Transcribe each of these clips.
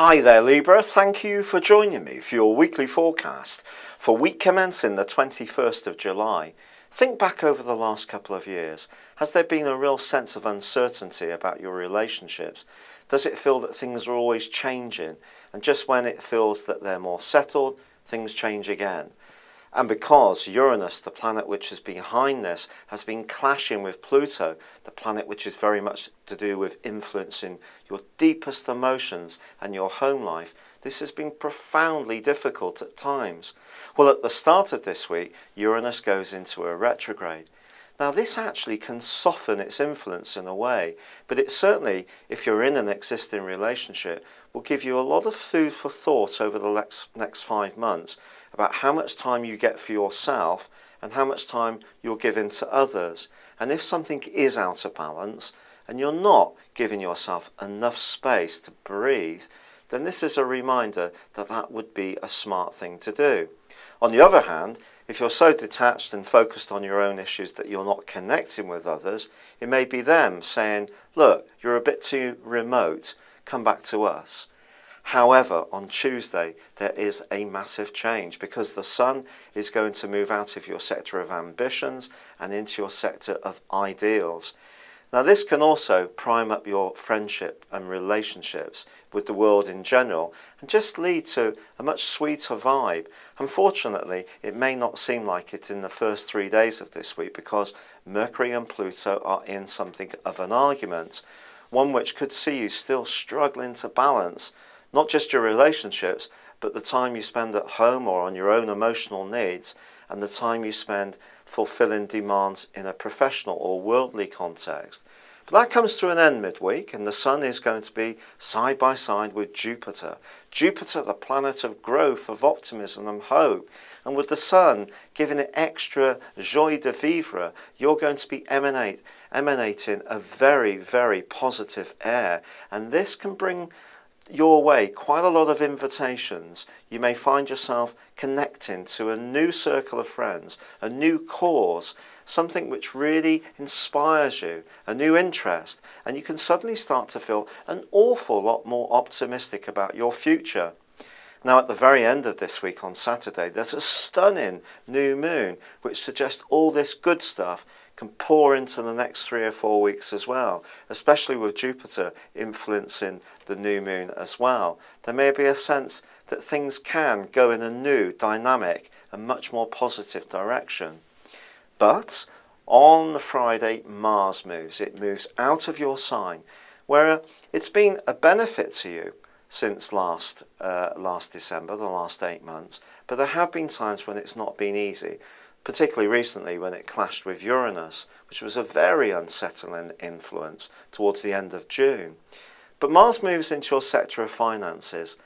Hi there Libra, thank you for joining me for your weekly forecast for week commencing the 21st of July. Think back over the last couple of years. Has there been a real sense of uncertainty about your relationships? Does it feel that things are always changing, and just when it feels that they're more settled, things change again? And because Uranus, the planet which is behind this, has been clashing with Pluto, the planet which is very much to do with influencing your deepest emotions and your home life, this has been profoundly difficult at times. Well, at the start of this week, Uranus goes into a retrograde. Now, this actually can soften its influence in a way, but it certainly, if you're in an existing relationship, will give you a lot of food for thought over the next 5 months about how much time you get for yourself and how much time you're giving to others. And if something is out of balance and you're not giving yourself enough space to breathe, then this is a reminder that that would be a smart thing to do. On the other hand, if you're so detached and focused on your own issues that you're not connecting with others, it may be them saying, look, you're a bit too remote, come back to us. However, on Tuesday, there is a massive change because the Sun is going to move out of your sector of ambitions and into your sector of ideals. Now, this can also prime up your friendship and relationships with the world in general and just lead to a much sweeter vibe. Unfortunately, it may not seem like it in the first 3 days of this week because Mercury and Pluto are in something of an argument, one which could see you still struggling to balance not just your relationships, but the time you spend at home or on your own emotional needs, and the time you spend fulfilling demands in a professional or worldly context. But that comes to an end midweek, and the Sun is going to be side by side with Jupiter. Jupiter, the planet of growth, of optimism and hope. And with the Sun giving it extra joie de vivre, you're going to be emanating a very, very positive air. And this can bring your way quite a lot of invitations. You may find yourself connecting to a new circle of friends, a new cause, something which really inspires you, a new interest, and you can suddenly start to feel an awful lot more optimistic about your future. Now, at the very end of this week on Saturday, there's a stunning new moon which suggests all this good stuff can pour into the next 3 or 4 weeks as well, especially with Jupiter influencing the new moon as well. There may be a sense that things can go in a new, dynamic and much more positive direction. But on Friday, Mars moves. It moves out of your sign, where it's been a benefit to you since last December, the last 8 months, but there have been times when it's not been easy, particularly recently when it clashed with Uranus, which was a very unsettling influence towards the end of June. But Mars moves into your sector of finances,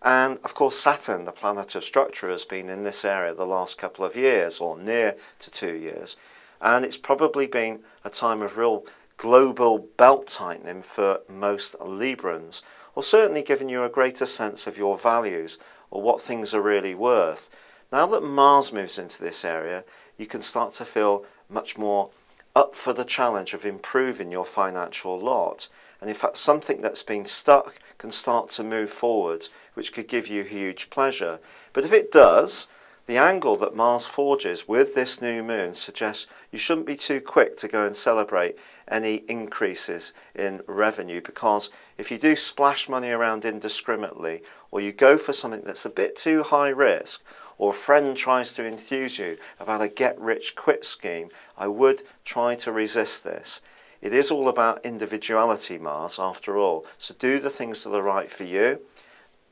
and of course Saturn, the planet of structure, has been in this area the last couple of years, or near to 2 years, and it's probably been a time of real global belt tightening for most Librans, or certainly giving you a greater sense of your values or what things are really worth. Now that Mars moves into this area, you can start to feel much more up for the challenge of improving your financial lot. And in fact, something that's been stuck can start to move forwards, which could give you huge pleasure. But if it does, the angle that Mars forges with this new moon suggests you shouldn't be too quick to go and celebrate any increases in revenue, because if you do splash money around indiscriminately, or you go for something that's a bit too high risk, or a friend tries to enthuse you about a get-rich-quick scheme, I would try to resist this. It is all about individuality, Mars, after all. So do the things that are right for you.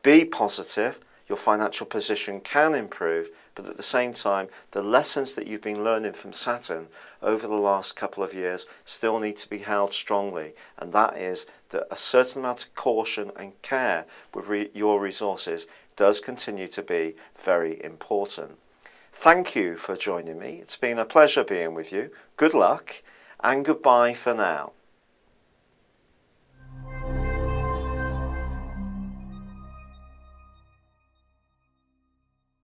Be positive. Your financial position can improve, but at the same time, the lessons that you've been learning from Saturn over the last couple of years still need to be held strongly, and that is that a certain amount of caution and care with your resources does continue to be very important. Thank you for joining me. It's been a pleasure being with you. Good luck, and goodbye for now.